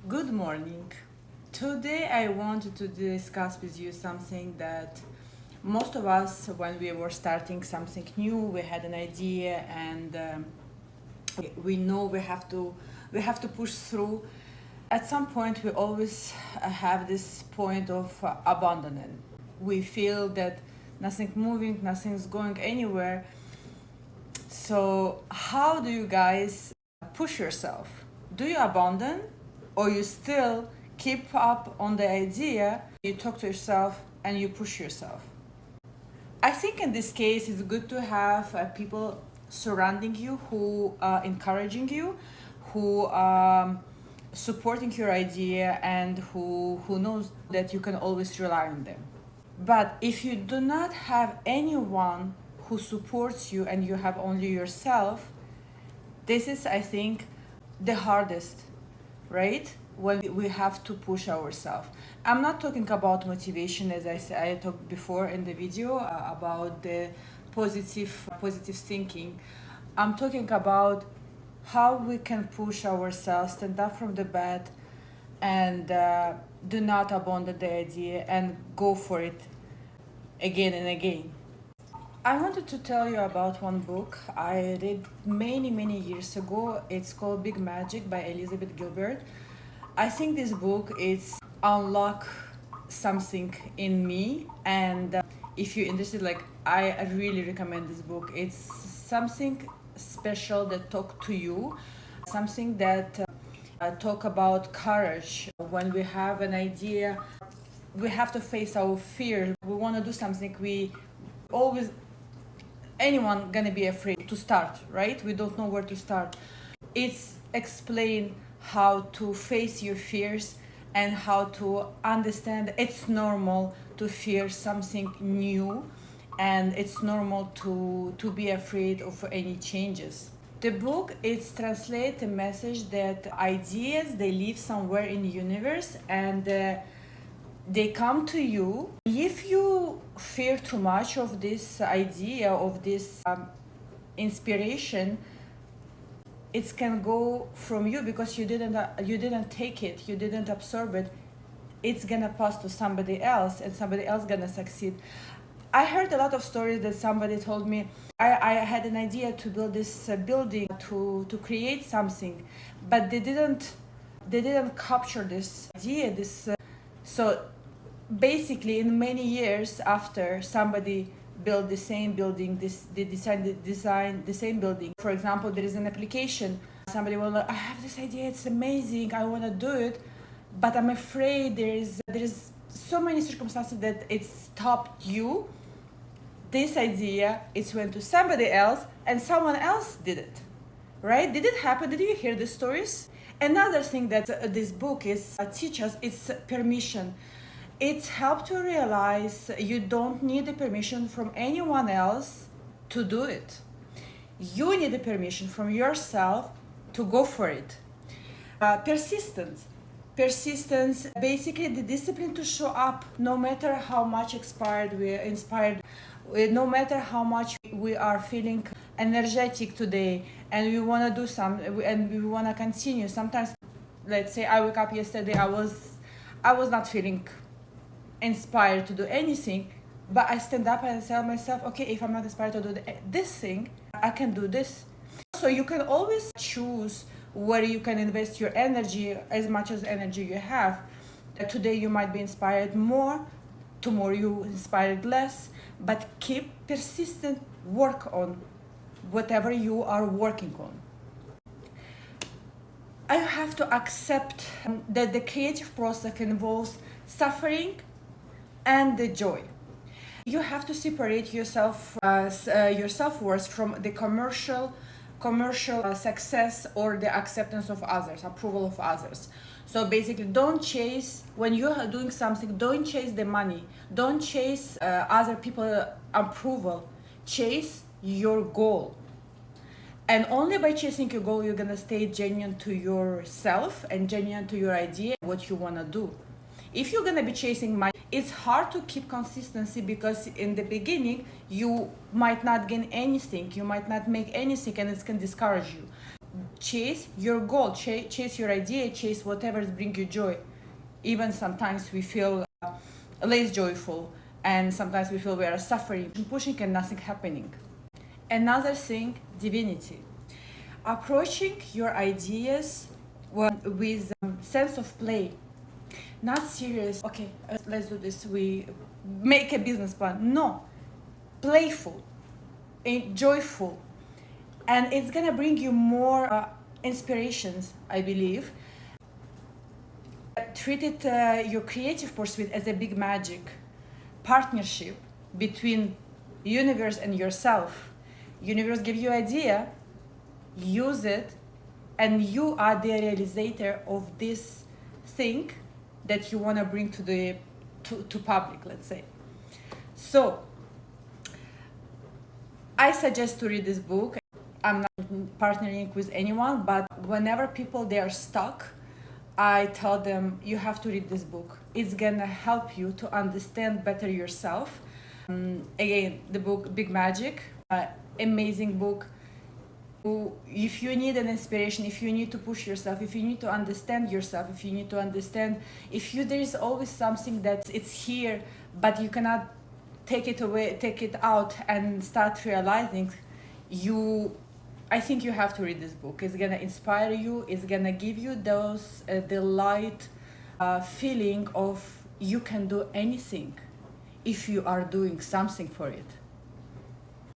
Good morning. Today I wanted to discuss with you something that most of us, when we were starting something new, we had an idea and we know we have to push through. At some point, we always have this point of abandonment. We feel that nothing moving, nothing's going anywhere. So, how do you guys push yourself? Do you abandon or you still keep up on the idea? You talk to yourself and you push yourself. I think in this case it's good to have people surrounding you who are encouraging you, who supporting your idea and who knows that you can always rely on them. But if you do not have anyone who supports you and you have only yourself, this is, I think, the hardest, right? When we have to push ourselves. I'm not talking about motivation, as I said, I talked before in the video about the positive thinking. I'm talking about how we can push ourselves, stand up from the bed, and do not abandon the idea and go for it again and again. I wanted to tell you about one book I read many years ago. It's called Big Magic by Elizabeth Gilbert. I think this book is unlock something in me, and if you're interested, like I really recommend this book. It's something special that talk to you, something that talk about courage. When we have an idea, we have to face our fear. We want to do something. We always anyone gonna be afraid to start, right? We don't know where to start. It's explain how to face your fears and how to understand it's normal to fear something new, and it's normal to be afraid of any changes. The book is translate a message that ideas they live somewhere in the universe, and they come to you. If you fear too much of this idea, of this inspiration, it can go from you because you didn't take it, you didn't absorb it. It's gonna pass to somebody else, and somebody else gonna succeed. I heard a lot of stories that somebody told me, I had an idea to build this building, to create something, but they didn't capture this idea. So basically, in many years after somebody built the same building, they design the same building. For example, there is an application. Somebody will, I have this idea, it's amazing, I want to do it, but I'm afraid there is so many circumstances that it stopped you. This idea, it went to somebody else, and someone else did it, right? Did it happen? Did you hear the stories? Another thing that this book is teaches is permission. It's helped to realize you don't need the permission from anyone else to do it. You need the permission from yourself to go for it. Persistence, basically the discipline to show up no matter how much inspired, no matter how much we are feeling energetic today, and we want to do and we want to continue. Sometimes, let's say I woke up yesterday, I was not feeling inspired to do anything, but I stand up and tell myself, okay, if I'm not inspired to do this thing, I can do this. So you can always choose where you can invest your energy, as much as energy you have. Today you might be inspired more, tomorrow you inspired less, but keep persistent, work on whatever you are working on. I have to accept that the creative process involves suffering and the joy. You have to separate your self-worth from the commercial success or the acceptance of others, approval of others. So basically, don't chase, when you are doing something, don't chase the money, don't chase other people's approval, chase your goal. And only by chasing your goal, you're gonna stay genuine to yourself and genuine to your idea, what you wanna do. If you're gonna be chasing money, it's hard to keep consistency, because in the beginning you might not gain anything, you might not make anything, and it can discourage you. chase your goal, chase your idea, chase whatever brings you joy. Even sometimes we feel less joyful, and sometimes we feel we are suffering, pushing, and nothing happening. Another thing, divinity. Approaching your ideas with sense of play, not serious. Okay, let's do this. We make a business plan. No, playful, joyful, and it's gonna bring you more inspirations, I believe. Treat it your creative pursuit as a big magic partnership between universe and yourself. Universe give you idea, use it, and you are the realizator of this thing that you want to bring to public, let's say. So I suggest to read this book. I'm not partnering with anyone, but whenever people they are stuck, I tell them you have to read this book. It's gonna help you to understand better yourself. Again, the book Big Magic, amazing book. If you need an inspiration, if you need to push yourself, if you need to understand yourself, if you need to understand, there is always something that it's here, but you cannot take it away, take it out, and start realizing I think you have to read this book. It's gonna inspire you. It's gonna give you those the light feeling of you can do anything if you are doing something for it.